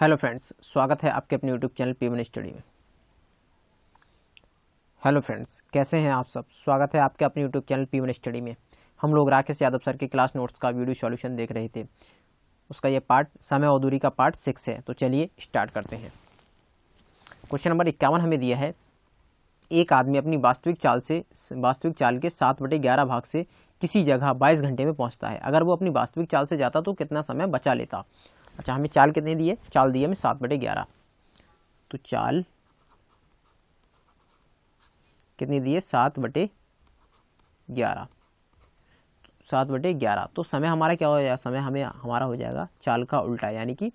Hello friends, स्वागत है आपके अपने यूट्यूब चैनल P1 स्टडी में। हेलो फ्रेंड्स, कैसे हैं आप सब? स्वागत है आपके अपने यूट्यूब चैनल P1 स्टडी में। हम लोग राकेश यादव सर के क्लास नोट्स का वीडियो सॉल्यूशन देख रहे थे। उसका ये पार्ट समय और दूरी का पार्ट 6 है। तो चलिए स्टार्ट करते हैं। क्वेश्चन नंबर 51 हमें दिया है, एक आदमी अपनी वास्तविक चाल के 7/11 भाग से किसी जगह 22 घंटे में पहुँचता है। अगर वो अपनी वास्तविक चाल से जाता तो कितना समय बचा लेता? अच्छा, हमें चाल कितनी दी है? चाल दी है हमें 7/11। तो चाल कितनी दी है? 7/11। 7/11 तो समय हमारा क्या हो जाएगा? समय हमारा हो जाएगा चाल का उल्टा, यानी कि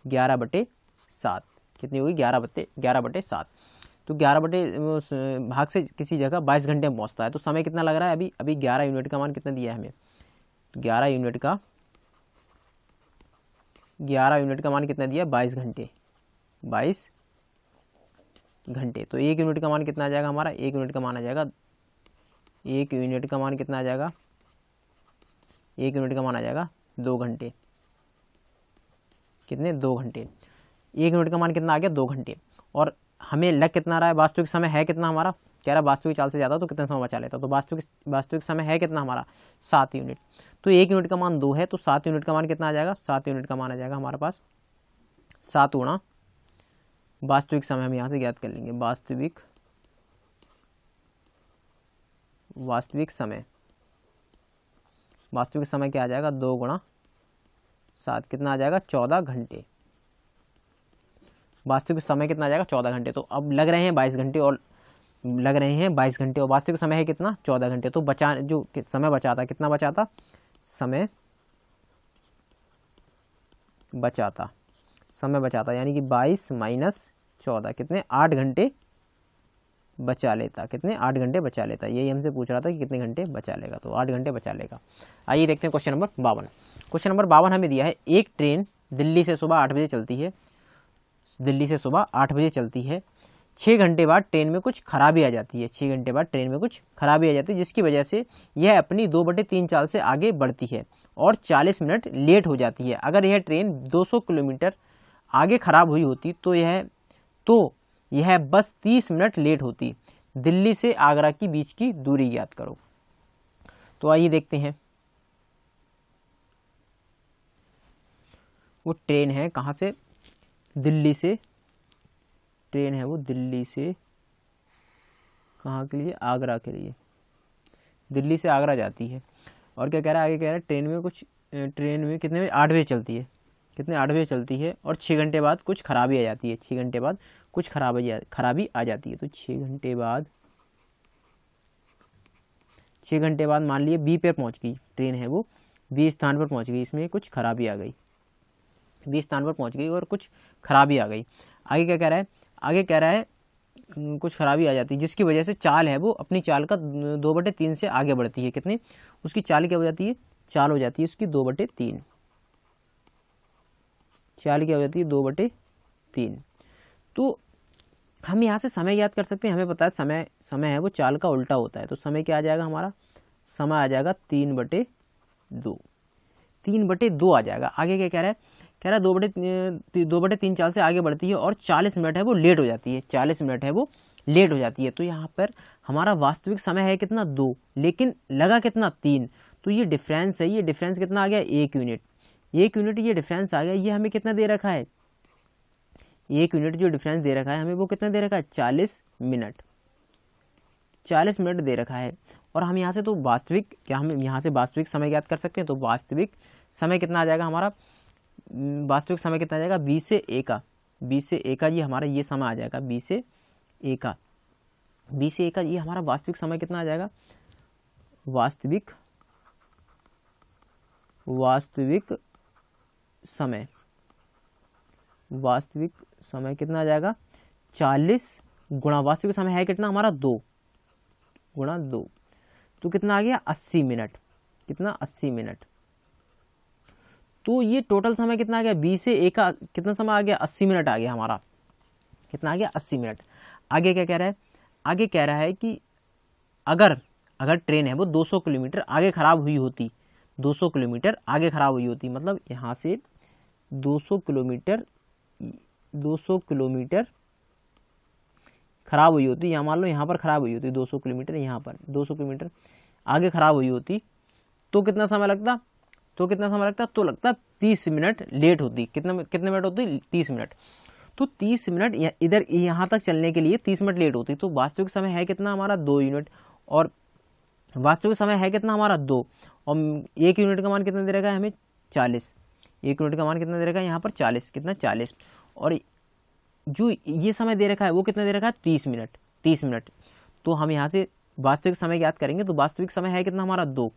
11/7। कितनी होगी? 11/7। तो 11 भाग से किसी जगह 22 घंटे में पहुँचता है। तो समय कितना लग रहा है? अभी 11 यूनिट का मान कितना दिया है हमें? 11 यूनिट का मान कितना दिया? 22 घंटे। 22 घंटे। तो 1 यूनिट का मान कितना आ जाएगा हमारा? 1 यूनिट का मान आ जाएगा, 1 यूनिट का मान कितना आ जाएगा? 1 यूनिट का मान आ जाएगा 2 घंटे। कितने? 2 घंटे। 1 यूनिट का मान कितना आ गया? 2 घंटे। और हमें लग कितना रहा है? वास्तविक समय है कितना हमारा? कह रहा वास्तविक चाल से ज़्यादा तो कितना समय बचा लेता? तो वास्तविक समय है कितना हमारा? 7 यूनिट। तो 1 यूनिट का मान 2 है, तो 7 यूनिट का मान कितना आ जाएगा? 7 यूनिट का मान आ जाएगा हमारे पास 7 गुणा वास्तविक समय। हम यहाँ से ज्ञात कर लेंगे वास्तविक समय क्या आ जाएगा? 2 गुणा 7 कितना आ जाएगा? 14 घंटे। वास्तविक समय कितना आ जाएगा? 14 घंटे। तो अब लग रहे हैं 22 घंटे और वास्तविक समय है कितना? 14 घंटे। तो जो समय बचाता, कितना बचाता? समय बचाता यानी कि 22 माइनस 14 कितने? 8 घंटे बचा लेता। कितने? 8 घंटे बचा लेता। यही हमसे पूछ रहा था कि कितने घंटे बचा लेगा। तो 8 घंटे बचा लेगा। आइए देखते हैं क्वेश्चन नंबर 52। क्वेश्चन नंबर 52 हमें दिया है, एक ट्रेन दिल्ली से सुबह 8 बजे चलती है। 6 घंटे बाद ट्रेन में कुछ खराबी आ जाती है। जिसकी वजह से यह अपनी 2/3 चाल से आगे बढ़ती है और 40 मिनट लेट हो जाती है। अगर यह ट्रेन 200 किलोमीटर आगे खराब हुई होती तो यह बस 30 मिनट लेट होती। दिल्ली से आगरा की बीच की दूरी ज्ञात करो। तो आइए देखते हैं। वो ट्रेन है कहाँ से? दिल्ली से। ट्रेन है वो दिल्ली से कहाँ के लिए? आगरा के लिए। दिल्ली से आगरा जाती है। और क्या कह रहा है? आगे कह रहा है ट्रेन में कितने बजे? 8 बजे चलती है। कितने? 8 बजे चलती है और 6 घंटे बाद कुछ खराबी आ जाती है। 6 घंटे बाद कुछ खराबी आ जाती है। तो 6 घंटे बाद मान लिए बी पे पहुंच गई ट्रेन है वो, बी स्थान पर पहुंच गई। इसमें कुछ खराबी आ गई, बी स्थान पर पहुंच गई और कुछ खराबी आ गई। आगे क्या कह रहा है? आगे कह रहा है कुछ खराबी आ जाती है जिसकी वजह से चाल है वो अपनी चाल का 2/3 से आगे बढ़ती है। कितनी? उसकी चाल क्या हो जाती है? चाल हो जाती है उसकी 2/3। चाल क्या हो जाती है? 2/3। तो हम यहाँ से समय याद कर सकते हैं। हमें पता है समय है वो चाल का उल्टा होता है। तो समय क्या आ जाएगा हमारा? समय आ जाएगा 3/2। 3/2 आ जाएगा। आगे क्या कह रहा है? कह रहा है 2/3 चाल से आगे बढ़ती है और 40 मिनट है वो लेट हो जाती है। 40 मिनट है वो लेट हो जाती है। तो यहाँ पर हमारा वास्तविक समय है कितना? 2, लेकिन लगा कितना? 3। तो ये डिफरेंस है। ये डिफरेंस कितना आ गया? 1 यूनिट। 1 यूनिट ये डिफरेंस आ गया। ये हमें कितना दे रखा है? 1 यूनिट जो डिफरेंस दे रखा है हमें वो कितना दे रखा है? 40 मिनट। 40 मिनट दे रखा है। और हम यहाँ से तो वास्तविक समय ज्ञात कर सकते हैं। तो वास्तविक समय कितना आ जाएगा हमारा? वास्तविक समय कितना आ जाएगा? 20 से 1 ये हमारा ये समय आ जाएगा। 20 से 1 ये हमारा वास्तविक समय कितना आ जाएगा? वास्तविक समय कितना आ जाएगा? 40 गुणा वास्तविक समय है कितना हमारा? 2 गुणा 2। तो कितना आ गया? 80 मिनट। कितना? 80 मिनट। तो ये टोटल समय कितना आ गया? 20 से 1 का कितना समय आ गया? 80 मिनट आ गया हमारा। कितना आ गया? 80 मिनट। आगे क्या कह रहा है? आगे कह रहा है कि अगर ट्रेन है वो 200 किलोमीटर आगे खराब हुई होती, 200 किलोमीटर आगे खराब हुई होती, मतलब यहाँ से 200 किलोमीटर 200 किलोमीटर खराब हुई होती, या मान लो यहाँ पर खराब हुई होती 200 किलोमीटर, यहाँ पर 200 किलोमीटर आगे खराब हुई होती, तो कितना समय लगता, तो लगता 30 मिनट लेट होती। कितने मिनट होती, 30 मिनट। तो 30 मिनट इधर यहाँ तक चलने के लिए 30 मिनट लेट होती। तो वास्तविक समय है कितना हमारा, 2 यूनिट, और वास्तविक समय है कितना हमारा 2, और 1 यूनिट का मान कितना दे रखा है हमें, 40। 1 यूनिट का मान कितना दे रखा है यहाँ पर, 40। कितना, 40। और जो ये समय दे रखा है वो कितना दे रखा है, 30 मिनट। 30 मिनट। तो हम यहाँ से वास्तविक समय ज्ञात करेंगे, तो वास्तविक समय है कितना हमारा 2,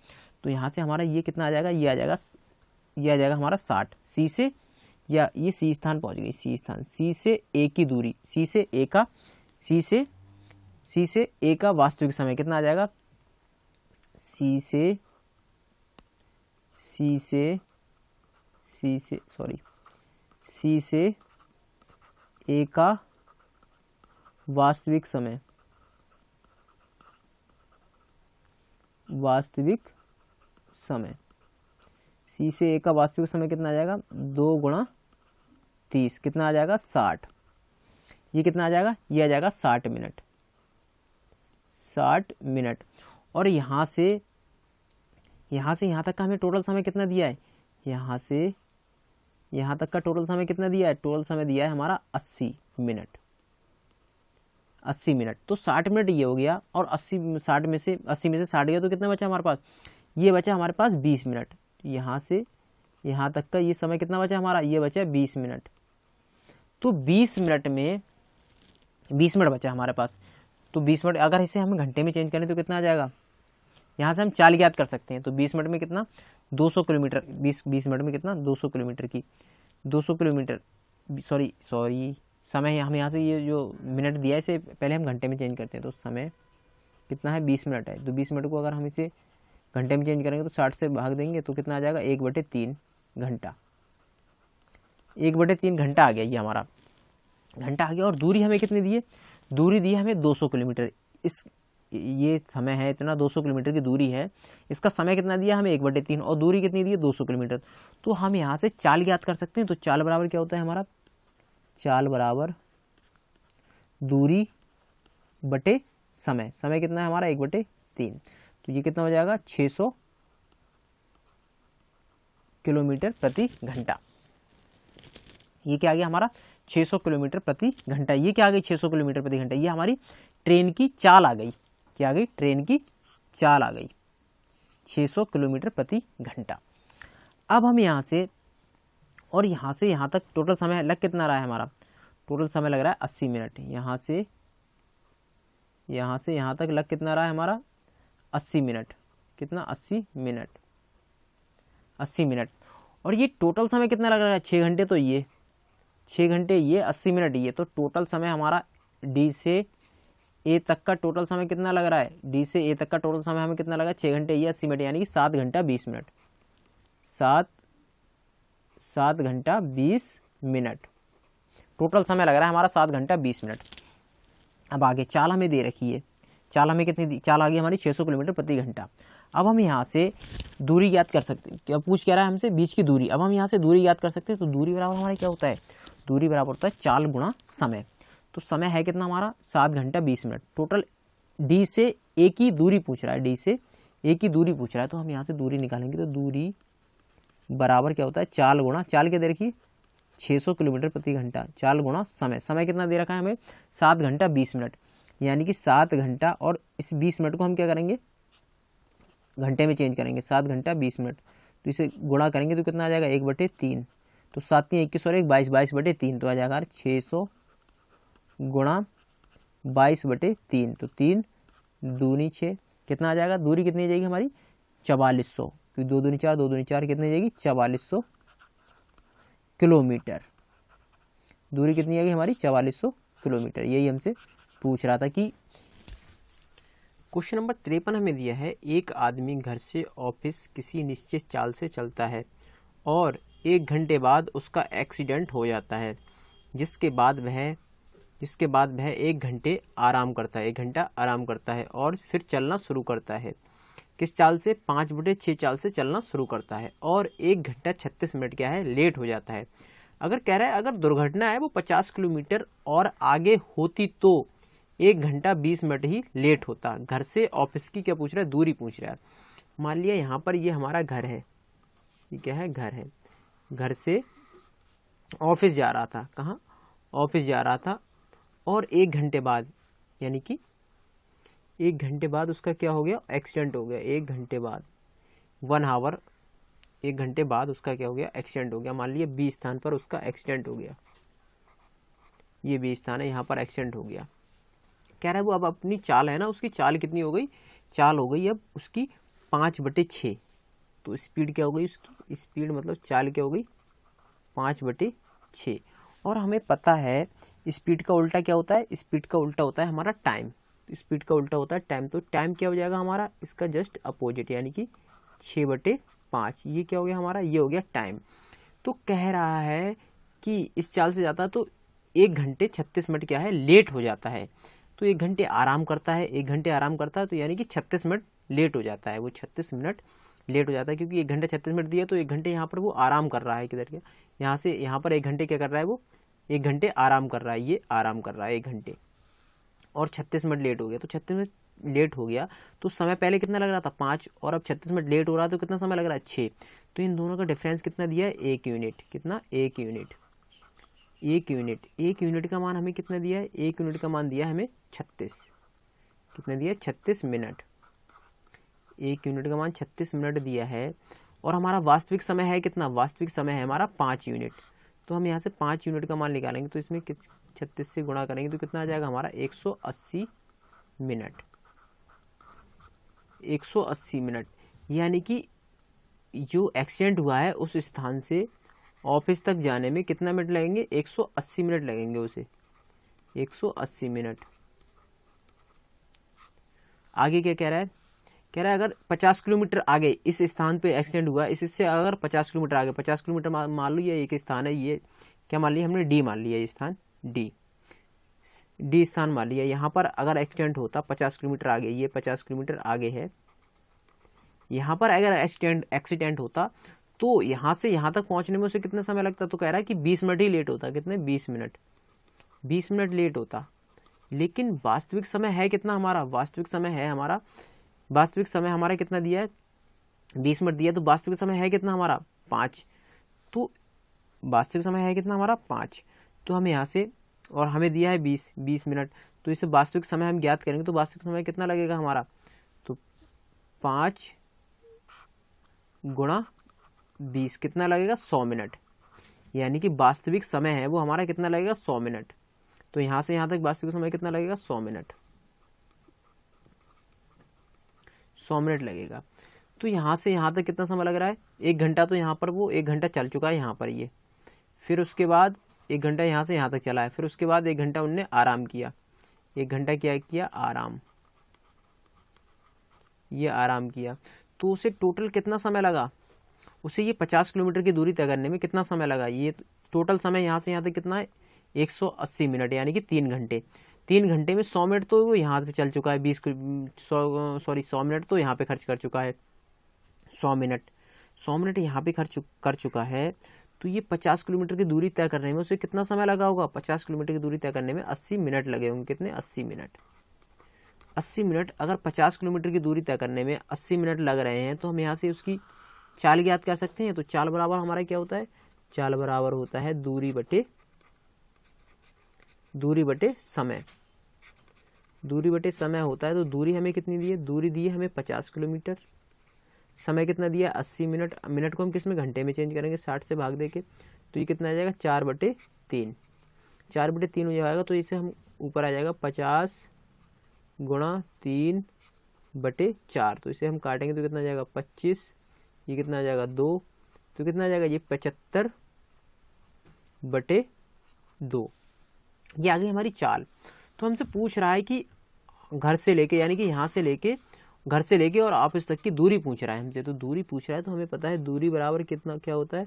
तो यहाँ से हमारा ये कितना आ जाएगा, ये आ जाएगा हमारा 60। सी से, या ये सी स्थान पहुँच गई, सी स्थान, सी से ए की दूरी, सी से ए का वास्तविक समय कितना आ जाएगा, सी से ए का वास्तविक समय सी से ए का वास्तविक समय कितना आ जाएगा, 2 गुणा 30, कितना आ जाएगा, 60। ये कितना आ जाएगा, ये आ जाएगा 60 मिनट। 60 मिनट। और यहाँ से यहाँ तक का हमें टोटल समय कितना दिया है, यहाँ से यहाँ तक का टोटल समय कितना दिया है, टोटल समय दिया है हमारा 80 मिनट। 80 मिनट। तो 60 मिनट ये हो गया, और 80 में से 60 गया, तो कितना बचा हमारे पास, ये बचा हमारे पास 20 मिनट। यहाँ से यहाँ तक का ये समय कितना बचा हमारा, ये बचा 20 मिनट। तो 20 मिनट में 20 मिनट बचा हमारे पास। तो 20 मिनट अगर इसे हम घंटे में चेंज करें तो कितना आ जाएगा, यहाँ से हम चाल ज्ञात कर सकते हैं। तो 20 मिनट में कितना, 200 किलोमीटर, 20 मिनट में कितना, 200 किलोमीटर की 200 किलोमीटर सॉरी समय हम यहाँ से ये जो मिनट दिया है इसे पहले हम घंटे में चेंज करते हैं। तो समय कितना है, 20 मिनट है। तो 20 मिनट को अगर हम इसे घंटे में चेंज करेंगे तो 60 से भाग देंगे तो कितना आ जाएगा, 1/3 घंटा। 1/3 घंटा आ गया, ये हमारा घंटा आ गया। और दूरी हमें कितनी दी है, दूरी दी है हमें 200 किलोमीटर। ये समय है इतना, 200 किलोमीटर की दूरी है, इसका समय कितना दिया हमें, 1/3, और दूरी कितनी दी है, 200 किलोमीटर। तो हम यहाँ से चाल ज्ञात कर सकते हैं। तो चाल बराबर क्या होता है हमारा, चाल बराबर दूरी बटे समय। समय कितना है हमारा, 1/3। तो ये कितना हो जाएगा, 600 किलोमीटर प्रति घंटा। ये क्या आ गया हमारा, 600 किलोमीटर प्रति घंटा। ये क्या आ गई, 600 किलोमीटर प्रति घंटा। ये हमारी ट्रेन की चाल आ गई। क्या आ गई, ट्रेन की चाल आ गई, 600 किलोमीटर प्रति घंटा। अब हम यहाँ से और यहाँ से यहाँ तक टोटल समय लग कितना रहा है हमारा, टोटल समय लग रहा है 80 मिनट। यहाँ से यहाँ तक लग कितना रहा है हमारा, 80 मिनट। कितना, 80 मिनट। 80 मिनट। और ये टोटल समय कितना लग रहा है, 6 घंटे। तो ये 6 घंटे, ये 80 मिनट। ये तो टोटल समय हमारा डी से ए तक का टोटल समय कितना लग रहा है, डी से ए तक का टोटल समय हमें कितना लगा, 6 घंटे, ये 80 मिनट, यानी कि 7 घंटा 20 मिनट। 7 घंटा 20 मिनट टोटल समय लग रहा है हमारा, 7 घंटा 20 मिनट। अब आगे चाल हमें दे रखी है। चाल हमें कितनी दी, चाल आ गई हमारी 600 किलोमीटर प्रति घंटा। अब हम यहाँ से दूरी ज्ञात कर सकते हैं। क्या पूछ क्या रहा है हमसे, बीच की दूरी। अब हम यहाँ से दूरी ज्ञात कर सकते हैं। तो दूरी बराबर हमारा क्या होता है, दूरी बराबर होता है चाल गुणा समय। तो समय है कितना हमारा, 7 घंटा 20 मिनट। टोटल डी से ए की दूरी पूछ रहा है, डी से ए की दूरी पूछ रहा है। तो हम यहाँ से दूरी निकालेंगे। तो दूरी बराबर क्या होता है, चाल गुणा, चाल क्या दे रखी, 600 किलोमीटर प्रति घंटा, चाल गुणा समय। समय कितना दे रखा है हमें, 7 घंटा 20 मिनट, यानी कि 7 घंटा, और इस 20 मिनट को हम क्या करेंगे, घंटे में चेंज करेंगे। 7 घंटा 20 मिनट, तो इसे गुणा करेंगे तो कितना आ जाएगा, 1/3। तो 7 3 21 और 1 22, 22/3। तो आ जाएगा 600 गुणा 22/3। तो 3 दूनी 6, कितना आ जाएगा, दूरी कितनी जाएगी हमारी, 4400, क्योंकि 2 दूनी 4, 2 दूनी 4, कितनी जाएगी, 4400 किलोमीटर। दूरी कितनी आएगी हमारी, 4400 किलोमीटर। यही हमसे पूछ रहा था। कि क्वेश्चन नंबर 53 हमें दिया है, एक आदमी घर से ऑफिस किसी निश्चित चाल से चलता है और 1 घंटे बाद उसका एक्सीडेंट हो जाता है, जिसके बाद वह 1 घंटे आराम करता है, 1 घंटा आराम करता है और फिर चलना शुरू करता है। किस चाल से, 5/6 चाल से चलना शुरू करता है और 1 घंटा 36 मिनट क्या है, लेट हो जाता है। अगर कह रहा है अगर दुर्घटना है वो 50 किलोमीटर और आगे होती तो 1 घंटा 20 मिनट ही लेट होता। घर से ऑफिस की क्या पूछ रहा है, दूरी पूछ रहा है। मान लिया यहाँ पर ये हमारा घर है, ये क्या है, घर है। घर से ऑफिस जा रहा था, कहाँ, ऑफिस जा रहा था, और 1 घंटे बाद, यानी कि 1 घंटे बाद उसका क्या हो गया, एक्सीडेंट हो गया। 1 घंटे बाद, 1 आवर, 1 घंटे बाद उसका क्या हो गया, एक्सीडेंट हो गया। मान लिया बी स्थान पर उसका एक्सीडेंट हो गया, ये बी स्थान है, यहाँ पर एक्सीडेंट हो गया। कह रहा है वो अब अपनी चाल है ना, उसकी चाल कितनी हो गई, चाल हो गई अब उसकी 5/6। तो स्पीड क्या हो गई उसकी, स्पीड मतलब चाल क्या हो गई, 5/6। और हमें पता है स्पीड का उल्टा क्या होता है, स्पीड का उल्टा होता है हमारा टाइम। स्पीड का उल्टा होता है टाइम, तो टाइम क्या हो जाएगा हमारा, इसका जस्ट अपोजिट, यानी कि 6/5। ये क्या हो गया हमारा, ये हो गया टाइम। तो कह रहा है कि इस चाल से जाता तो 1 घंटे 36 मिनट क्या है, लेट हो जाता है। तो 1 घंटे आराम करता है, 1 घंटे आराम करता है, तो यानी कि 36 मिनट लेट हो जाता है, वो 36 मिनट लेट हो जाता है। क्योंकि 1 घंटे 36 मिनट दिया तो 1 घंटे यहाँ पर वो आराम कर रहा है, किधर क्या, यहाँ से यहाँ पर 1 घंटे क्या कर रहा है, वो 1 घंटे आराम कर रहा है, ये आराम कर रहा है 1 घंटे, और 36 मिनट लेट हो गया। तो 36 मिनट लेट हो गया तो समय पहले कितना लग रहा था, 5, और अब 36 मिनट लेट हो रहा है तो कितना समय लग रहा है, 6। तो इन दोनों का डिफरेंस कितना दिया है, 1 यूनिट। कितना, 1 यूनिट। 1 यूनिट, 1 यूनिट का मान हमें कितना दिया है, 1 यूनिट का मान दिया है हमें 36। कितना दिया, 36 मिनट। 1 यूनिट का मान 36 मिनट दिया है। और हमारा वास्तविक समय है कितना, वास्तविक समय है हमारा 5 यूनिट। तो हम यहाँ से 5 यूनिट का मान निकालेंगे, तो इसमें 36 से गुणा करेंगे तो कितना आ जाएगा हमारा, 180 मिनट। 180 मिनट, यानी कि जो एक्सीडेंट हुआ है उस स्थान से ऑफिस तक जाने में कितना मिनट लगेंगे, 180 मिनट लगेंगे उसे, 180 मिनट। आगे क्या कह रहा है, कह रहा है अगर 50 किलोमीटर आगे इस स्थान पे एक्सीडेंट हुआ, इससे अगर 50 किलोमीटर आगे, 50 किलोमीटर मान लो ये एक स्थान है, ये क्या मान लिया हमने, डी मान लिया, ये स्थान डी स्थान मान लिया। यहाँ पर अगर एक्सीडेंट होता 50 किलोमीटर आगे, ये 50 किलोमीटर आगे है, यहाँ पर अगर एक्सीडेंट होता तो यहाँ से यहाँ तक पहुँचने में उसे कितना समय लगता, तो कह रहा है कि 20 मिनट ही लेट होता। कितने, 20 मिनट, 20 मिनट लेट होता। लेकिन वास्तविक समय है कितना हमारा, वास्तविक समय है हमारा, वास्तविक समय हमारा कितना दिया है, 20 मिनट दिया, तो वास्तविक समय है कितना हमारा, 5। तो वास्तविक समय है कितना हमारा, 5। तो हमें यहाँ से, और हमें दिया है 20 मिनट, तो इसे वास्तविक समय हम ज्ञात करेंगे तो वास्तविक समय कितना लगेगा हमारा, तो 5 गुणा 20 कितना लगेगा, 100 मिनट। यानी कि वास्तविक समय है वो हमारा कितना लगेगा, 100 मिनट। तो यहाँ से यहाँ तक वास्तविक समय कितना लगेगा, 100 मिनट, 100 मिनट लगेगा। तो यहाँ से यहाँ तक कितना समय लग रहा है, 1 घंटा। तो यहाँ पर वो 1 घंटा चल चुका है यहाँ पर ये, फिर उसके बाद 1 घंटा यहाँ से यहाँ तक चला है, फिर उसके बाद 1 घंटा उनने आराम किया, 1 घंटा क्या किया, आराम, ये आराम किया। तो उसे टोटल कितना समय लगा, उसे ये 50 किलोमीटर की दूरी तय करने में कितना समय लगा। ये टोटल समय यहाँ से यहाँ तक कितना है, 180 मिनट, यानी कि 3 घंटे। 3 घंटे में 100 मिनट तो वो यहाँ पे चल चुका है, 100 मिनट तो यहाँ पे खर्च कर चुका है, 100 मिनट यहाँ पे खर्च कर चुका है। तो ये 50 किलोमीटर की दूरी तय करने में उसे कितना समय लगा होगा, 50 किलोमीटर की दूरी तय करने में 80 मिनट लगे होंगे। कितने, 80 मिनट। 80 मिनट, अगर 50 किलोमीटर की दूरी तय करने में 80 मिनट लग रहे हैं तो हम यहाँ से उसकी चाल ज्ञात कर सकते हैं। तो चाल बराबर हमारा क्या होता है, चाल बराबर होता है दूरी बटे समय। दूरी बटे समय होता है। तो दूरी हमें कितनी दी है, दूरी दी है हमें 50 किलोमीटर, समय कितना दिया, 80 मिनट। मिनट को हम किस में, घंटे में चेंज करेंगे, 60 से भाग दे के, तो ये कितना आ जाएगा, 4/3। 4/3 हो जाएगा। तो इसे हम ऊपर आ जाएगा 50 गुणा 3/4। तो इसे हम काटेंगे तो कितना आ जाएगा, 25, ये कितना आ जाएगा, 2, तो कितना आ जाएगा, ये 75/2। ये आ गई हमारी चाल। तो हमसे पूछ रहा है कि घर से लेके, यानी कि यहाँ से लेके, घर से लेके और ऑफिस तक की दूरी पूछ रहा है हमसे। तो दूरी पूछ रहा है तो हमें पता है दूरी बराबर कितना क्या होता है,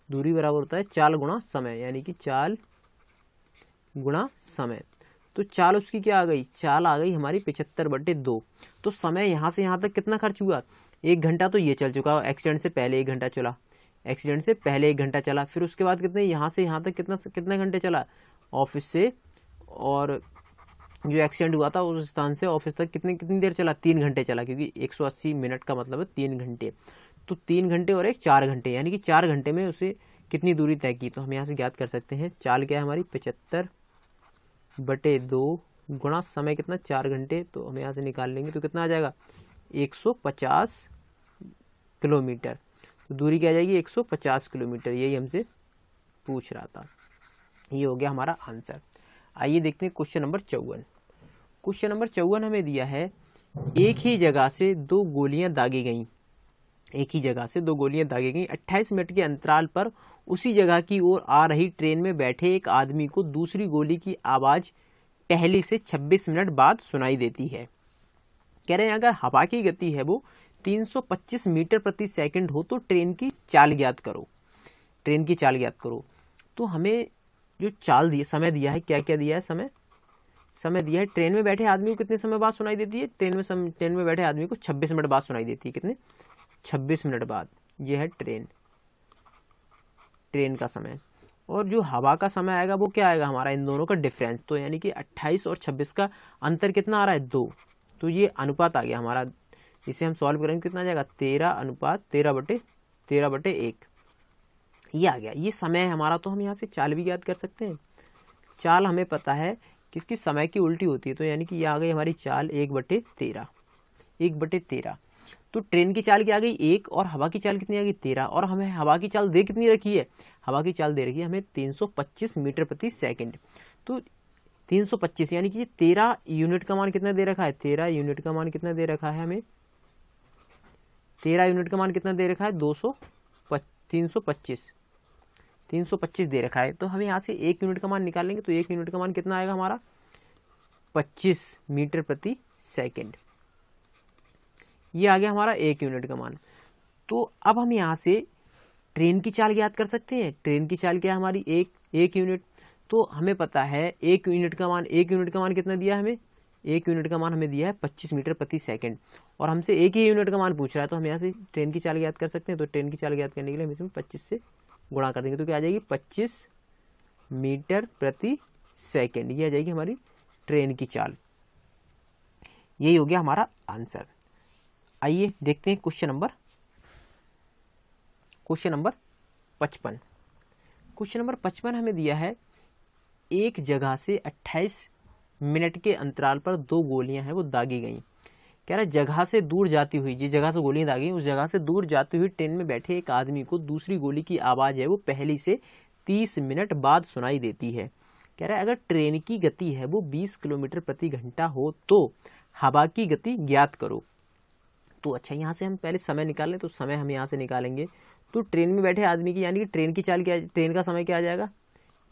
दूरी बराबर होता है चाल गुणा समय, यानी कि चाल गुणा समय। तो चाल उसकी क्या आ गई, चाल आ गई हमारी 75/2। तो समय यहाँ से यहाँ तक कितना खर्च हुआ, 1 घंटा तो ये चल चुका, एक्सीडेंट से पहले 1 घंटा चला, एक्सीडेंट से पहले 1 घंटा चला, फिर उसके बाद कितने यहाँ से यहाँ तक कितने घंटे चला ऑफिस से, और जो एक्सीडेंट हुआ था उस स्थान से ऑफिस तक कितनी देर चला, 3 घंटे चला, क्योंकि 180 मिनट का मतलब है 3 घंटे। तो 3 घंटे और एक 4 घंटे, यानी कि 4 घंटे में उसे कितनी दूरी तय की। तो हम यहाँ से ज्ञात कर सकते हैं चाल क्या है हमारी 75/2 गुणा समय कितना 4 घंटे। तो हम यहाँ से निकाल लेंगे तो कितना आ जाएगा 150 किलोमीटर। तो दूरी क्या आ जाएगी 150 किलोमीटर, यही हमसे पूछ रहा था। ये हो गया हमारा आंसर। आइए देखते हैं क्वेश्चन नंबर 54। क्वेश्चन नंबर 54 हमें दिया है एक ही जगह से 2 गोलियां दागी गईं, एक ही जगह से 2 गोलियां दागी गईं, 28 मिनट के अंतराल पर उसी जगह की ओर आ रही ट्रेन में बैठे एक आदमी को दूसरी गोली की आवाज पहली से 26 मिनट बाद सुनाई देती है। कह रहे हैं अगर हवा की गति है वो 325 मीटर प्रति सेकंड हो तो ट्रेन की चाल ज्ञात करो, ट्रेन की चाल ज्ञात करो। तो हमें जो चाल दिया, समय दिया है, क्या क्या दिया है, समय दिया है ट्रेन में बैठे आदमी को कितने समय बाद सुनाई देती है, ट्रेन में बैठे आदमी को 26 मिनट बाद सुनाई देती है, कितने 26 मिनट बाद। ये है ट्रेन का समय। और जो हवा का समय आएगा वो क्या आएगा हमारा, इन दोनों का डिफरेंस। तो यानी कि 28 और 26 का अंतर कितना आ रहा है 2, तो ये अनुपात आ गया हमारा। इसे हम सॉल्व करेंगे कितना आ जाएगा 13:13/1, ये आ गया, ये समय है हमारा। तो हम यहाँ से चाल भी याद कर सकते हैं। चाल हमें पता है किसकी, समय की उल्टी होती है, तो यानी कि ये आ गई हमारी चाल 1/13। तो ट्रेन की चाल क्या आ गई 1 और हवा की चाल कितनी आ गई 13, और हमें हवा की चाल दे कितनी रखी है, हवा की चाल दे रखी है हमें 325 मीटर प्रति सेकंड। तो 325 यानी कि 13 यूनिट का मान कितना दे रखा है, 13 यूनिट का मान कितना दे रखा है हमें, 13 यूनिट का मान कितना दे रखा है 325 दे रखा है। तो हमें यहाँ से 1 यूनिट का मान निकालेंगे तो 1 यूनिट का मान कितना आएगा हमारा 25 मीटर प्रति सेकंड, ये आ गया हमारा 1 यूनिट का मान। तो अब हम यहाँ से ट्रेन की चाल याद कर सकते हैं। ट्रेन की चाल क्या है हमारी 1 यूनिट। तो हमें पता है 1 यूनिट का मान कितना दिया हमें, 1 यूनिट का मान हमें दिया है 25 मीटर प्रति सेकंड, और हमसे 1 ही यूनिट का मान पूछ रहा है। तो हम यहाँ से ट्रेन की चाल याद कर सकते हैं। तो ट्रेन की चाल याद करने के लिए हम इसमें 25 से गुणा कर देंगे तो क्या आ जाएगी 25 मीटर प्रति सेकंड, ये आ जाएगी हमारी ट्रेन की चाल। यही हो गया हमारा आंसर। आइए देखते हैं क्वेश्चन नंबर 55। क्वेश्चन नंबर 55 हमें दिया है एक जगह से 28 मिनट के अंतराल पर 2 गोलियां हैं वो दागी गई। कह रहा है जगह से दूर जाती हुई, जिस जगह से गोलियां दागी उस जगह से दूर जाती हुई ट्रेन में बैठे एक आदमी को दूसरी गोली की आवाज है वो पहली से 30 मिनट बाद सुनाई देती है। कह रहा है अगर ट्रेन की गति है वो 20 किलोमीटर प्रति घंटा हो तो हवा की गति ज्ञात करो। तो अच्छा यहाँ से हम पहले समय निकाल लें। तो समय हम यहाँ से निकालेंगे तो ट्रेन में बैठे आदमी की यानी कि ट्रेन की चाल क्या, ट्रेन का समय क्या आ जाएगा,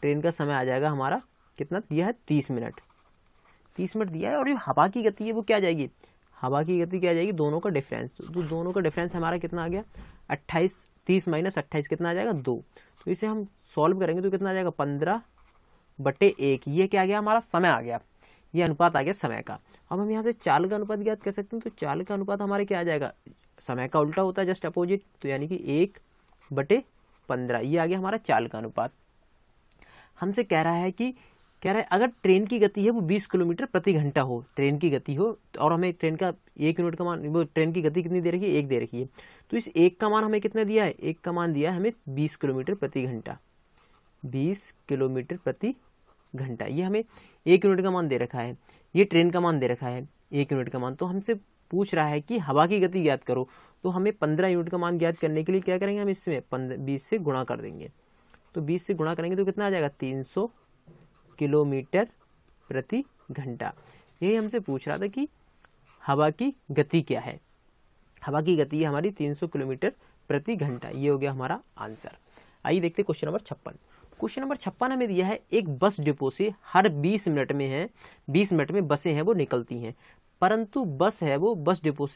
ट्रेन का समय आ जाएगा हमारा कितना दिया है 30 मिनट दिया है। और जो हवा की गति है वो क्या आ जाएगी, हवा की गति क्या आ जाएगी, दोनों का डिफरेंस। तो दोनों का डिफरेंस हमारा कितना आ गया 28, 30 माइनस 28 कितना आ जाएगा 2। तो इसे हम सॉल्व करेंगे तो कितना आ जाएगा 15/1, ये क्या आ गया हमारा समय आ गया, ये अनुपात आ गया समय का। अब हम यहाँ से चाल का अनुपात ज्ञात कर सकते हैं। तो चाल का अनुपात हमारे क्या आ जाएगा, समय का उल्टा होता है जस्ट अपोजिट, तो यानी कि 1/15, ये आ गया हमारा चाल का अनुपात। हमसे कह रहा है अगर ट्रेन की गति है वो 20 किलोमीटर प्रति घंटा हो, ट्रेन की गति हो, और हमें ट्रेन का 1 यूनिट का मान, वो ट्रेन की गति कितनी दे रखी है 1 दे रखी है। तो इस 1 का मान हमें कितना दिया है, 1 का मान दिया है हमें 20 किलोमीटर प्रति घंटा, 20 किलोमीटर प्रति घंटा, ये हमें 1 यूनिट का मान दे रखा है। ये ट्रेन का मान दे रखा है 1 यूनिट का मान। तो हमसे पूछ रहा है कि हवा की गति ज्ञात करो। तो हमें 15 यूनिट का मान ज्ञात करने के लिए क्या करेंगे, हम इसमें 20 से गुणा कर देंगे। तो 20 से गुणा करेंगे तो कितना आ जाएगा 300 किलोमीटर प्रति घंटा। यही हमसे पूछ रहा था कि हवा की गति क्या है, हवा की गति है हमारी 300 किलोमीटर प्रति घंटा, ये हो गया हमारा आंसर। आइए देखते हैं क्वेश्चन नंबर 56। क्वेश्चन नंबर 56 हमें दिया है एक बस डिपो से हर 20 मिनट में बसें हैं वो निकलती हैं, परंतु बस डिपो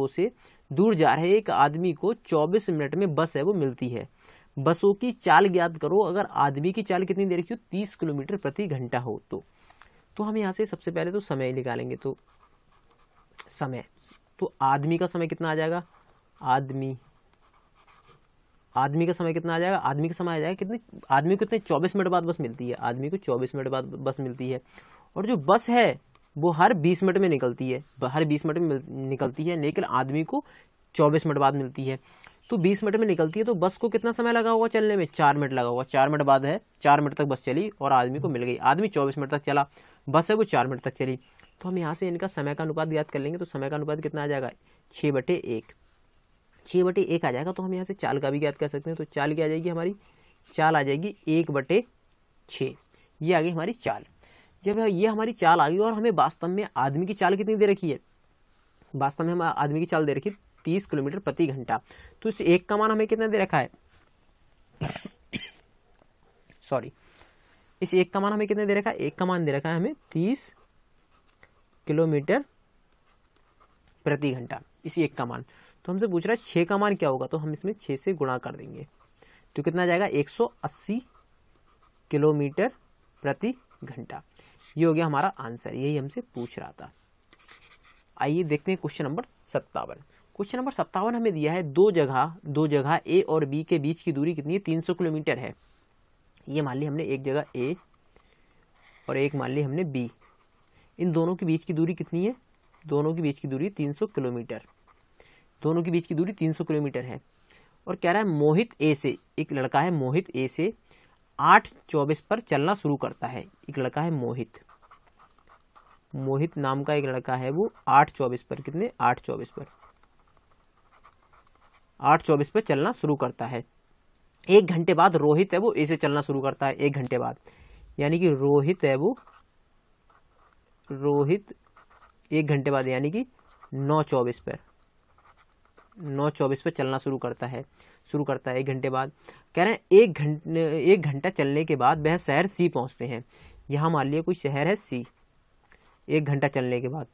से दूर जा रहे एक आदमी को 24 मिनट में बस है वो मिलती है। बसों की चाल ज्ञात करो अगर आदमी की चाल कितनी दे रखी हो 30 किलोमीटर प्रति घंटा हो तो हम यहाँ से सबसे पहले तो समय निकालेंगे। तो समय, तो आदमी का समय कितना आ जाएगा, आदमी आदमी का समय कितना आ जाएगा, आदमी का समय आ जाएगा कितने, आदमी को कितने 24 मिनट बाद बस मिलती है, आदमी को 24 मिनट बाद बस मिलती है। और जो बस है वो हर 20 मिनट में निकलती है, हर 20 मिनट में निकलती है, लेकिन आदमी को 24 मिनट बाद मिलती है। तो 20 मिनट में निकलती है तो बस को कितना समय लगा होगा चलने में, 4 मिनट लगा होगा। 4 मिनट बाद है, 4 मिनट तक बस चली और आदमी को मिल गई। आदमी 24 मिनट तक चला, बस है वो 4 मिनट तक चली। तो हम यहाँ से इनका समय का अनुपात याद कर लेंगे। तो समय का अनुपात कितना आ जाएगा, 6/1। 6/1 आ जाएगा। तो हम यहाँ से चाल का भी याद कर सकते हैं। तो चाल क्या आ जाएगी हमारी, चाल आ जाएगी 1/6। ये आ गई हमारी चाल। जब ये हमारी चाल आ गई और हमें वास्तव में आदमी की चाल कितनी दे रखी है, वास्तव में हम आदमी की चाल दे रखी 30 किलोमीटर प्रति घंटा। तो इस एक का मान हमें कितना दे रखा है, सॉरी, इस एक का मान हमें कितने दे रखा है, एक का मान दे रखा है हमें 30 किलोमीटर प्रति घंटा, इसी एक का मान। तो हमसे पूछ रहा है 6 का मान क्या होगा, तो हम इसमें 6 से गुणा कर देंगे। तो कितना आ जाएगा, 180 किलोमीटर प्रति घंटा। ये हो गया हमारा आंसर, यही हमसे पूछ रहा था। आइए देखते हैं क्वेश्चन नंबर 57। क्वेश्चन नंबर 57 हमें दिया है दो जगह ए और बी के बीच की दूरी कितनी है, 300 किलोमीटर है। ये मान ली हमने एक जगह ए और एक मान ली हमने बी, इन दोनों के बीच की दूरी कितनी है, दोनों के बीच की दूरी 300 किलोमीटर, दोनों के बीच की दूरी 300 किलोमीटर है। और कह रहा है मोहित ए से, एक लड़का है मोहित ए से 8:24 पर चलना शुरू करता है। एक लड़का है मोहित नाम का एक लड़का है, वो 8:24 पर, कितने 8:24 पर चलना शुरू करता है। 1 घंटे बाद रोहित है वो ए से चलना शुरू करता है, 1 घंटे बाद, यानी कि रोहित 1 घंटे बाद यानी कि 9:24 पर चलना शुरू करता है 1 घंटे बाद। कह रहे हैं 1 घंटा चलने के बाद वह शहर सी पहुंचते हैं। यहाँ मान लिया कोई शहर है सी, 1 घंटा चलने के बाद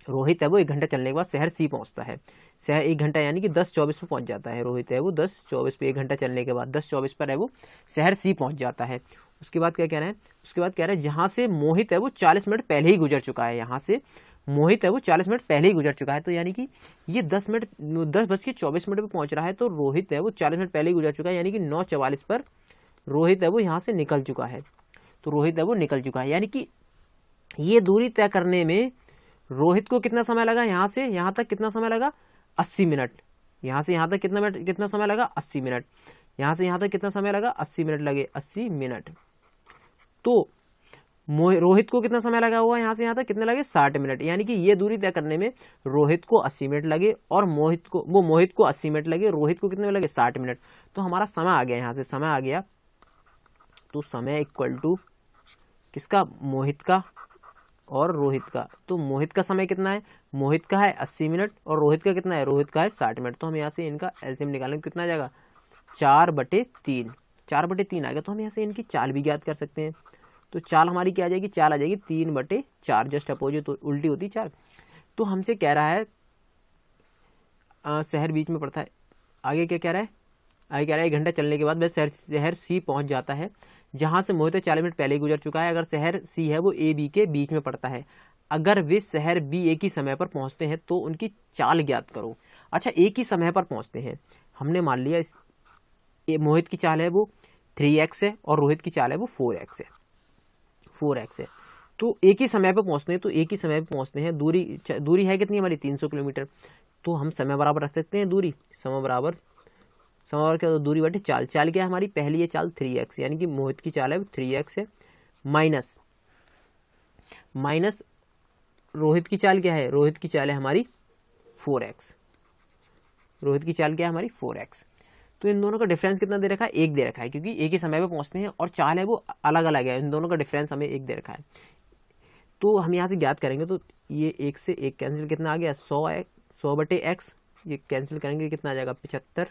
रोहित है वो 1 घंटा चलने के बाद शहर सी पहुंचता है। शहर 1 घंटा यानी कि 10:24 पे पहुंच जाता है। रोहित है वो 10:24 पे 1 घंटा चलने के बाद 10:24 पर है वो शहर सी पहुंच जाता है। उसके बाद क्या कह रहे हैं, उसके बाद कह रहे हैं जहां से मोहित है वो 40 मिनट पहले ही गुजर चुका है। यहाँ से मोहित है वो 40 मिनट पहले ही गुजर चुका है। तो यानी कि ये 10:24 पे पहुंच रहा है, तो रोहित है वो 40 मिनट पहले ही गुजर चुका है, यानी कि 9:44 पर रोहित है वो यहाँ से निकल चुका है। तो रोहित है वो निकल चुका है, यानी कि ये दूरी तय करने में रोहित को कितना समय लगा, यहाँ से यहाँ तक कितना समय लगा, 80 मिनट। यहाँ से यहाँ तक कितना समय लगा, 80 मिनट। यहाँ से यहाँ तक कितना समय लगा, 80 मिनट लगे, 80 मिनट। तो रोहित को कितना समय लगा हुआ, यहाँ से यहाँ तक कितने लगे, 60 मिनट। यानी कि ये दूरी तय करने में रोहित को 80 मिनट लगे और मोहित को 80 मिनट लगे, रोहित को कितने लगे, 60 मिनट। तो हमारा समय आ गया, यहाँ से समय आ गया। तो समय इक्वल टू किसका, मोहित का और रोहित का। तो मोहित का समय कितना है, मोहित का है 80 मिनट और रोहित का कितना है, रोहित का है 60 मिनट। तो हम यहाँ से इनका एलसीएम निकालेंगे, कितना आ जाएगा, 4/3 आ गया। तो हम यहाँ से इनकी चाल भी ज्ञात कर सकते हैं। तो चाल हमारी क्या आ जाएगी, चाल आ जाएगी 3/4, जस्ट अपोजिट, तो उल्टी होती चाल। तो हमसे कह रहा है शहर बीच में पड़ता है। आगे क्या कह रहा है, आगे कह रहा है 1 घंटा चलने के बाद वह शहर सी पहुंच जाता है, जहां से मोहित 40 मिनट पहले ही गुजर चुका है। अगर शहर सी है वो ए बी के बीच में पड़ता है, अगर वे शहर बी एक ही समय पर पहुंचते हैं तो उनकी चाल ज्ञात करो। अच्छा, एक ही समय पर पहुंचते हैं, हमने मान लिया मोहित की चाल है वो 3x है और रोहित की चाल है वो 4x है। तो एक ही समय पर पहुंचते हैं, तो एक ही समय पर पहुंचते हैं। दूरी है कितनी हमारी, 300 किलोमीटर। तो हम समय बराबर रख सकते हैं, दूरी समय बराबर क्या, तो दूरी बटे चाल। चाल क्या है हमारी, पहली है चाल 3x, यानी कि मोहित की चाल है 3x है, माइनस रोहित की चाल क्या है, रोहित की चाल है हमारी 4x। रोहित की चाल क्या है हमारी 4x। तो इन दोनों का डिफरेंस कितना दे रखा है, 1 दे रखा है, क्योंकि एक ही समय पे पहुंचते हैं और चाल है वो अलग अलग है। इन दोनों का डिफरेंस हमें 1 दे रखा है। तो हम यहाँ से ज्ञात करेंगे, तो ये 1 से 1 कैंसिल, कितना आ गया, 100/x। ये कैंसिल करेंगे कितना आ जाएगा, 75।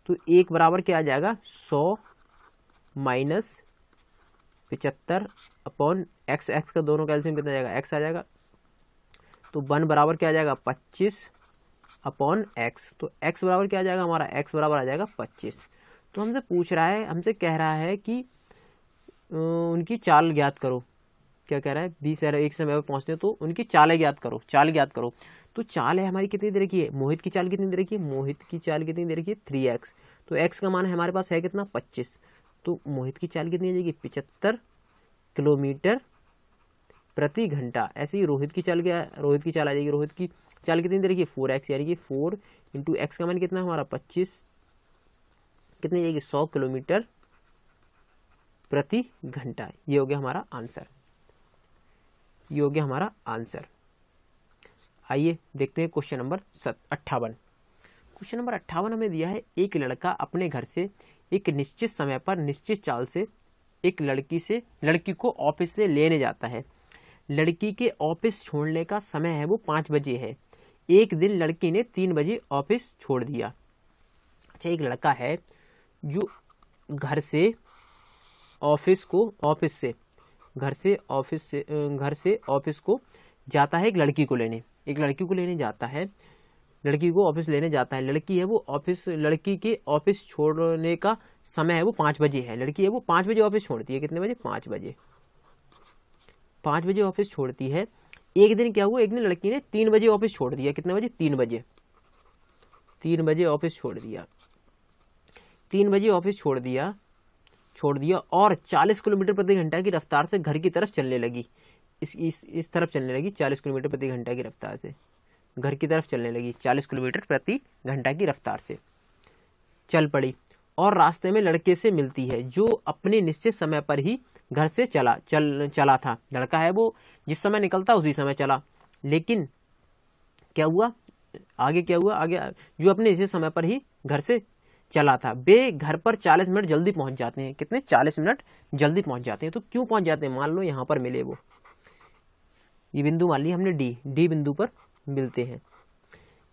तो 1 बराबर क्या आ जाएगा, 100 माइनस 75/x। x का दोनों कैल्सियम कितना आ जाएगा, x आ जाएगा। तो 1 बराबर क्या आ जाएगा, 25/x। तो x बराबर क्या आ जाएगा हमारा, x बराबर आ जाएगा 25। तो हमसे पूछ रहा है, हमसे कह रहा है कि उनकी चाल ज्ञात करो। क्या कह रहा है, 20 शहर एक समय पर पहुंचते हैं तो उनकी चाल ज्ञात करो, चाल ज्ञात करो। तो चाल है हमारी कितनी दे रखी है, मोहित की चाल कितनी दे रखी है, मोहित की चाल कितनी दे रखी है, 3x। तो तो x का मान हमारे पास है कितना 25, तो मोहित की चाल कितनी आ जाएगी 75 किलोमीटर प्रति घंटा। ऐसे ही रोहित की चाल आ जाएगी। रोहित की चाल कितनी देखिए 4x, यानी कि 4 इंटू एक्स का मान कितना हमारा 25, कितनी जाएगी 100 किलोमीटर प्रति घंटा। ये हो गया हमारा आंसर, ये हो गया हमारा आंसर। आइए देखते हैं क्वेश्चन नंबर 58। क्वेश्चन नंबर 58 हमें दिया है, एक लड़का अपने घर से एक निश्चित समय पर निश्चित चाल से एक लड़की को ऑफिस से लेने जाता है। लड़की के ऑफिस छोड़ने का समय है वो 5 बजे है। एक दिन लड़की ने 3 बजे ऑफिस छोड़ दिया। अच्छा, एक लड़का है जो घर से ऑफिस को जाता है एक लड़की को लेने जाता है, लड़की को ऑफिस लेने जाता है। लड़की के ऑफिस छोड़ने का समय है वो 5 बजे है। लड़की है वो 5 बजे ऑफिस छोड़ती है। कितने बजे 5 बजे ऑफिस छोड़ती है। एक दिन क्या हुआ, एक दिन लड़की ने 3 बजे ऑफिस छोड़ दिया। कितने बजे 3 बजे ऑफिस छोड़ दिया। 3 बजे ऑफिस छोड़ दिया और 40 किलोमीटर प्रति घंटा की रफ्तार से घर की तरफ चलने लगी। इस तरफ चलने लगी 40 किलोमीटर प्रति घंटा की रफ्तार से घर की तरफ चलने लगी। 40 किलोमीटर प्रति घंटा की रफ्तार से चल पड़ी और रास्ते में लड़के से मिलती है जो अपने निश्चित समय पर ही घर से चला था। लड़का है वो जिस समय निकलता उसी समय चला, लेकिन क्या हुआ आगे जो अपने निश्चित समय पर ही घर से चला था, वे घर पर 40 मिनट जल्दी पहुंच जाते हैं। कितने 40 मिनट जल्दी पहुंच जाते हैं। तो क्यों पहुंच जाते हैं, मान लो यहाँ पर मिले वो, ये बिंदु मान लिया हमने डी बिंदु पर मिलते हैं,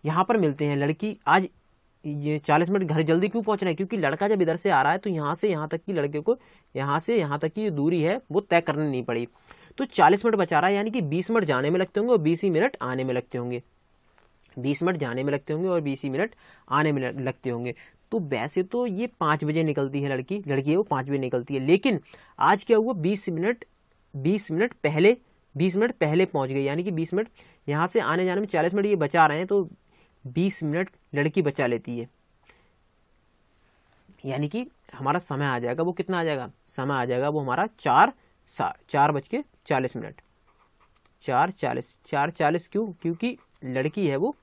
यहाँ पर मिलते हैं। लड़की आज ये 40 मिनट घर जल्दी क्यों पहुंच रहा है, क्योंकि लड़का जब इधर से आ रहा है तो यहाँ से यहाँ तक की लड़के को यहाँ से यहाँ तक की दूरी है वो तय करनी नहीं पड़ी, तो 40 मिनट बचा रहा है। यानी कि 20 मिनट जाने में लगते होंगे और 20 मिनट आने में लगते होंगे। 20 मिनट जाने में लगते होंगे और 20 मिनट आने में लगते होंगे। तो वैसे तो ये 5 बजे निकलती है लड़की है वो 5 बजे निकलती है, लेकिन आज क्या हुआ 20 मिनट पहले पहुंच गई। यानी कि 20 मिनट यहाँ से आने जाने में 40 मिनट ये बचा रहे हैं, तो 20 मिनट लड़की बचा लेती है। यानी कि हमारा समय आ जाएगा वो कितना आ जाएगा, समय आ जाएगा वो हमारा 4:40। 4:40 क्योंकि लड़की है वो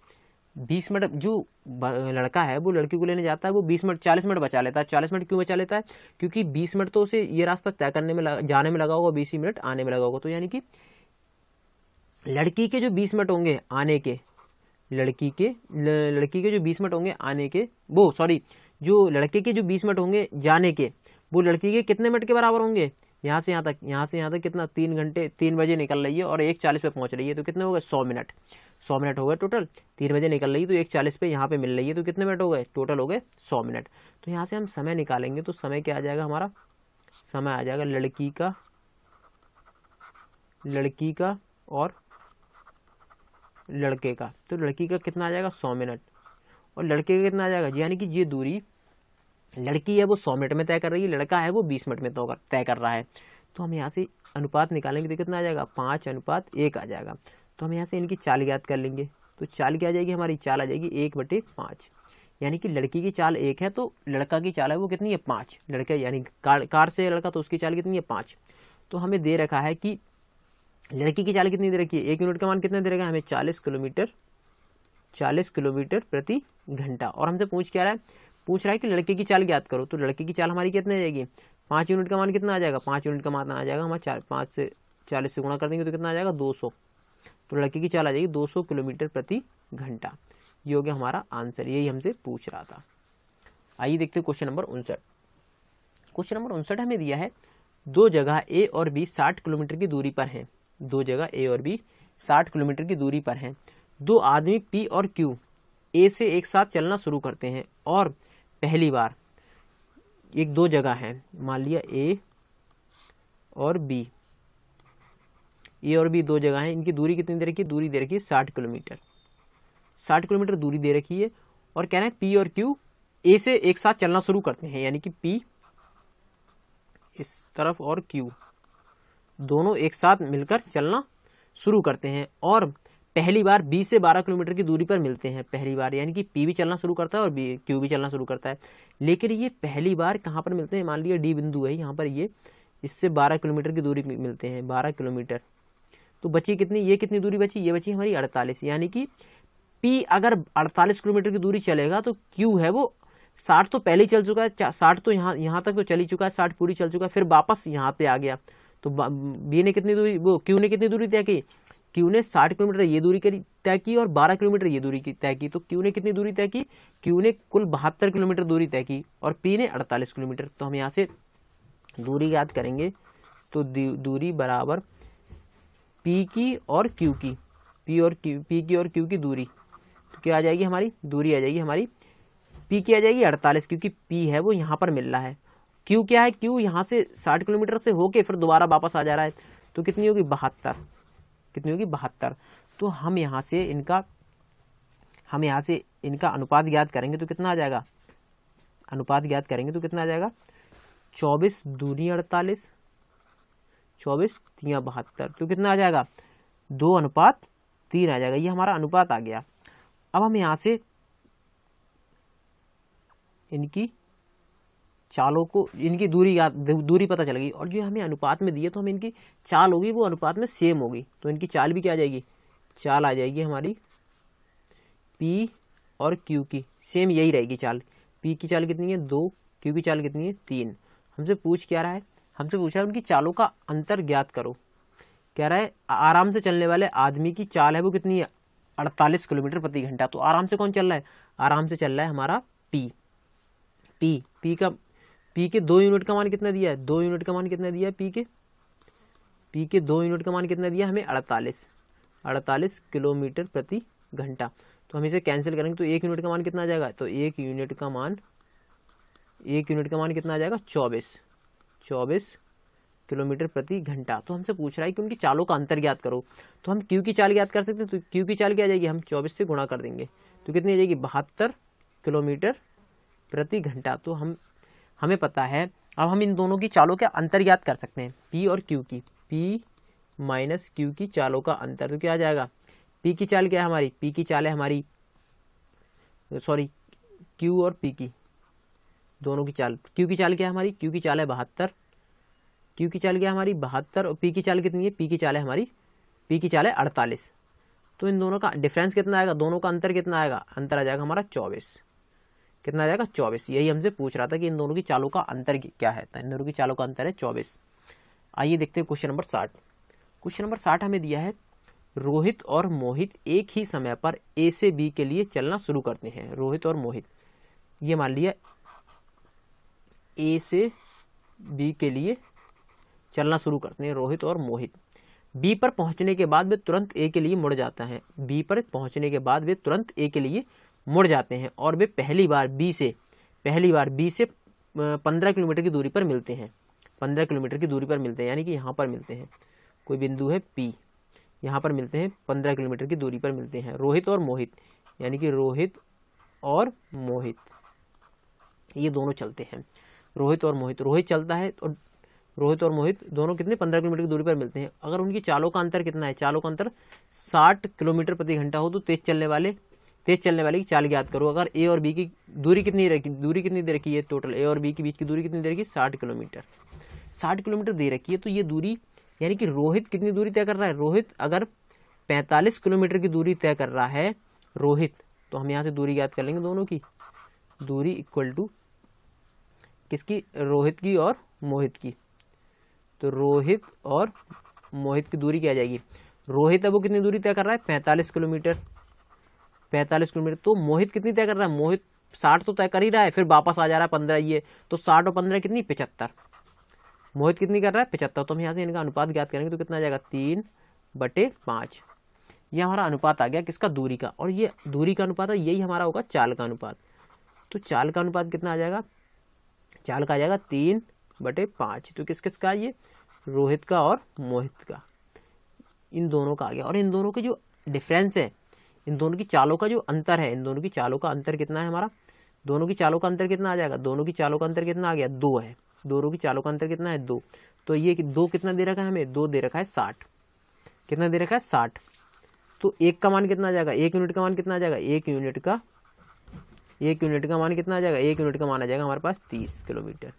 20 मिनट, जो लड़का है वो लड़की को लेने जाता है वो 40 मिनट बचा लेता है। 40 मिनट क्यों बचा लेता है, क्योंकि 20 मिनट तो उसे ये रास्ता तय करने में जाने में लगा होगा, 20 मिनट आने में लगा होगा। तो यानी कि लड़की के जो 20 मिनट होंगे आने के, लड़की के जो 20 मिनट होंगे आने के, जो लड़के के जो 20 मिनट होंगे जाने के, वो लड़की के कितने मिनट के बराबर होंगे, यहाँ से यहाँ तक कितना 3 घंटे, 3 बजे निकल रही है और 1:40 पे पहुंच रही है, तो कितने हो गए 100 मिनट हो गए टोटल। 3 बजे निकल रही है तो 1:40 पे यहाँ पे मिल रही है, तो कितने मिनट हो गए टोटल, हो गए 100 मिनट। तो यहाँ से हम समय निकालेंगे तो समय क्या आ जाएगा हमारा, समय आ जाएगा लड़की का और लड़के का। तो लड़की का कितना आ जाएगा 100 मिनट और लड़के का कितना आ जाएगा, यानी कि ये दूरी लड़की है वो 100 मिनट में तय कर रही है, लड़का है वो 20 मिनट में तय कर रहा है। तो हम यहाँ से अनुपात निकालेंगे तो कितना आ जाएगा 5:1 आ जाएगा। तो हम यहाँ से इनकी चाल ज्ञात कर लेंगे। तो चाल क्या आ जाएगी, हमारी चाल आ जाएगी 1/5। यानी कि लड़की की चाल 1 है तो लड़का की चाल है वो कितनी है 5। लड़का यानी कार से लड़का, तो उसकी चाल कितनी है 5। तो हमें दे रखा है कि लड़की की चाल कितनी दे रखी है, 1 यूनिट का मान कितना दे रखा है हमें 40 किलोमीटर प्रति घंटा। और हमसे पूछ रहा है कि लड़के की चाल ज्ञात करो। तो लड़के की चाल हमारी कितनी आ जाएगी, 5 यूनिट का मान कितना आ जाएगा, 5 यूनिट का मान आ जाएगा हमारा 5 से 40 से गुणा कर देंगे तो कितना आ जाएगा 200। तो लड़के की चाल आ जाएगी 200 किलोमीटर प्रति घंटा। ये हो गया हमारा आंसर, यही हमसे पूछ रहा था। आइए देखते हैं क्वेश्चन नंबर 59। क्वेश्चन नंबर 59 हमें दिया है, 2 जगह ए और बी 60 किलोमीटर की दूरी पर हैं। 2 जगह ए और बी 60 किलोमीटर की दूरी पर हैं। 2 आदमी पी और क्यू ए से एक साथ चलना शुरू करते हैं और पहली बार 2 जगह है, मान लिया ए और बी 2 जगह हैं। इनकी दूरी कितनी दे रखी है, दूरी दे रखी है 60 किलोमीटर। 60 किलोमीटर दूरी दे रखी है और कहना है पी और क्यू ए से एक साथ चलना शुरू करते हैं। यानी कि पी इस तरफ और क्यू दोनों एक साथ मिलकर चलना शुरू करते हैं और पहली बार B से 12 किलोमीटर की दूरी पर मिलते हैं। पहली बार यानी कि P भी चलना शुरू करता है और Q भी चलना शुरू करता है, लेकिन ये पहली बार कहाँ पर मिलते हैं, मान लिया D बिंदु है यहाँ पर, ये इससे 12 किलोमीटर की दूरी मिलते हैं, 12 किलोमीटर। तो बची कितनी, ये कितनी दूरी बची, ये बची हमारी 48। यानी कि P अगर 48 किलोमीटर की दूरी चलेगा तो Q है वो 60 तो पहले ही चल चुका है, 60 तो यहाँ तक तो चल ही चुका है, 60 पूरी चल चुका है, फिर वापस यहाँ पे आ गया। तो B ने कितनी दूरी, वो Q ने कितनी दूरी तय की, Q ने 60 किलोमीटर ये दूरी तय की और 12 किलोमीटर ये दूरी तय की। तो Q ने कितनी दूरी तय की, Q ने कुल 72 किलोमीटर दूरी तय की और P ने 48 किलोमीटर। तो हम यहाँ से दूरी याद करेंगे तो दूरी बराबर P की और Q की, P की और Q की दूरी, तो क्या आ जाएगी हमारी दूरी, आ जाएगी हमारी P की आ जाएगी 48, क्योंकि P है वो यहाँ पर मिल रहा है। Q क्या है, Q यहाँ से 60 किलोमीटर से होके फिर दोबारा वापस आ जा रहा है, तो कितनी होगी 72, कितनी होगी 72। तो हम यहाँ से इनका अनुपात ज्ञात करेंगे तो कितना आ जाएगा, अनुपात ज्ञात करेंगे तो कितना आ जाएगा, 24 दूनी 48, 24 तियां 72, तो कितना आ जाएगा 2:3 आ जाएगा। ये हमारा अनुपात आ गया। अब हम यहाँ से इनकी चालों को, इनकी दूरी पता चल गई, और जो हमें अनुपात में दिए तो हम इनकी चाल होगी वो अनुपात में सेम होगी। तो इनकी चाल भी क्या आ जाएगी, चाल आ जाएगी हमारी P और Q की सेम यही रहेगी चाल। P की चाल कितनी है 2, Q की चाल कितनी है 3। हमसे पूछ क्या रहा है, हमसे पूछा है उनकी चालों का अंतर ज्ञात करो। कह रहा है आराम से चलने वाले आदमी की चाल है वो कितनी है 48 किलोमीटर प्रति घंटा। तो आराम से कौन चल रहा है, आराम से चल रहा है हमारा P के 2 यूनिट का मान कितना दिया है, 2 यूनिट का मान कितना दिया है P के 2 यूनिट का मान कितना दिया हमें 48 किलोमीटर प्रति घंटा। तो हम इसे कैंसिल करेंगे तो 1 यूनिट का मान कितना आ जाएगा, तो 1 यूनिट का मान कितना आ जाएगा 24 किलोमीटर प्रति घंटा। तो हमसे पूछ रहा है कि उनकी चालों का अंतर ज्ञात करो। तो हम Q की चाल ज्ञात कर सकते हैं। तो Q की चाल क्या आ जाएगी, हम 24 से गुणा कर देंगे तो कितनी आ जाएगी 72 किलोमीटर प्रति घंटा। तो हमें पता है, अब हम इन दोनों की चालों का अंतर ज्ञात कर सकते हैं, P और Q की, P माइनस Q की चालों का अंतर। तो क्या आ जाएगा, P की चाल क्या है हमारी, P की चाल है हमारी, सॉरी Q और P की दोनों की चाल, Q की चाल क्या है हमारी, Q की चाल है 72, Q की चाल क्या है हमारी 72, और P की चाल कितनी है, P की चाल है हमारी, P की चाल है 48। तो इन दोनों का डिफरेंस कितना आएगा, दोनों का अंतर कितना आएगा, अंतर आ जाएगा हमारा 24। कितना आ जाएगा 24। यही हमसे पूछ रहा था कि इन दोनों की चालों का अंतर क्या है, तो इन दोनों की चालों का अंतर है 24। आइए देखते हैं क्वेश्चन नंबर 60। क्वेश्चन नंबर 60 हमें दिया है रोहित और मोहित एक ही समय पर A से B के लिए चलना शुरू करते हैं। रोहित और मोहित, ये मान लिया A से B के लिए चलना शुरू करते हैं रोहित और मोहित। B पर पहुंचने के बाद वे तुरंत A के लिए मुड़ जाता है। B पर पहुंचने के बाद वे तुरंत A के लिए मुड़ जाते हैं और वे पहली बार B से 15 किलोमीटर की दूरी पर मिलते हैं। 15 किलोमीटर की दूरी पर मिलते हैं, यानी कि यहाँ पर मिलते हैं, कोई बिंदु है P, यहाँ पर मिलते हैं, 15 किलोमीटर की दूरी पर मिलते हैं। रोहित और मोहित, यानी कि रोहित और मोहित ये दोनों चलते हैं। रोहित और मोहित, रोहित चलता है और रोहित और मोहित दोनों कितने 15 किलोमीटर की दूरी पर मिलते हैं। अगर उनकी चालों का अंतर कितना है, चालों का अंतर 60 किलोमीटर प्रति घंटा हो तो तेज चलने वाले की चाल ज्ञात करो। अगर A और B की दूरी कितनी दे रखी है, टोटल A और B के बीच की दूरी कितनी दे रखी है 60 किलोमीटर, 60 किलोमीटर दे रखी है। तो ये दूरी, यानी कि रोहित कितनी दूरी तय कर रहा है, रोहित अगर 45 किलोमीटर की दूरी तय कर रहा है रोहित, तो हम यहाँ से दूरी ज्ञात कर लेंगे, दोनों की दूरी इक्वल टू किसकी, रोहित की और मोहित की। तो रोहित और मोहित की दूरी क्या आ जाएगी, रोहित है वो कितनी दूरी तय कर रहा है 45 किलोमीटर, तो मोहित कितनी तय कर रहा है, मोहित 60 तो तय कर ही रहा है, फिर वापस आ जा रहा है 15, ये तो 60 और 15 कितनी 75, मोहित कितनी कर रहा है 75। तो हम यहाँ से इनका अनुपात ज्ञात करेंगे तो कितना आ जाएगा 3/5। ये हमारा अनुपात आ गया किसका, दूरी का, और ये दूरी का अनुपात है, यही हमारा होगा चाल का अनुपात। तो चाल का अनुपात कितना आ जाएगा, चाल का आ जाएगा 3/5। तो किस किस का, ये रोहित का और मोहित का, इन दोनों का आ गया। और इन दोनों के जो डिफरेंस है, इन दोनों की चालों का जो अंतर है, इन दोनों की चालों का अंतर कितना है हमारा, दोनों की चालों का अंतर कितना आ जाएगा, दोनों की चालों का अंतर कितना आ गया 2 है, दोनों की चालों का अंतर कितना है 2। तो ये 2 कितना दे रखा है हमें, 2 दे रखा है 60, कितना दे रखा है 60। तो एक का मान कितना आ जाएगा, एक यूनिट का मान कितना आ जाएगा, एक यूनिट का मान कितना आ जाएगा, एक यूनिट का मान आ जाएगा हमारे पास 30 किलोमीटर।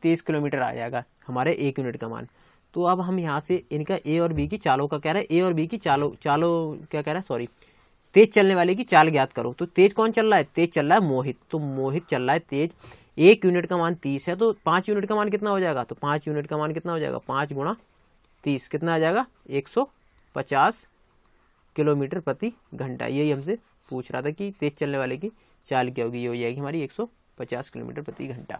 30 किलोमीटर आ जाएगा हमारे एक यूनिट का मान। तो अब हम यहाँ से इनका ए और बी की चालों का कह रहा है, ए और बी की चालों क्या कह रहा है, सॉरी, तेज चलने वाले की चाल ज्ञात करो। तो तेज कौन चल रहा है, तेज चल रहा है मोहित। तो मोहित चल रहा है तेज, एक यूनिट का मान 30 है, तो 5 यूनिट का मान कितना हो जाएगा, तो 5 यूनिट का मान कितना हो जाएगा, 5 गुणा 30 कितना आ जाएगा, 150 किलोमीटर प्रति घंटा। यही हमसे पूछ रहा था कि तेज चलने वाले की चाल क्या होगी, ये हो जाएगी हमारी 150 किलोमीटर प्रति घंटा।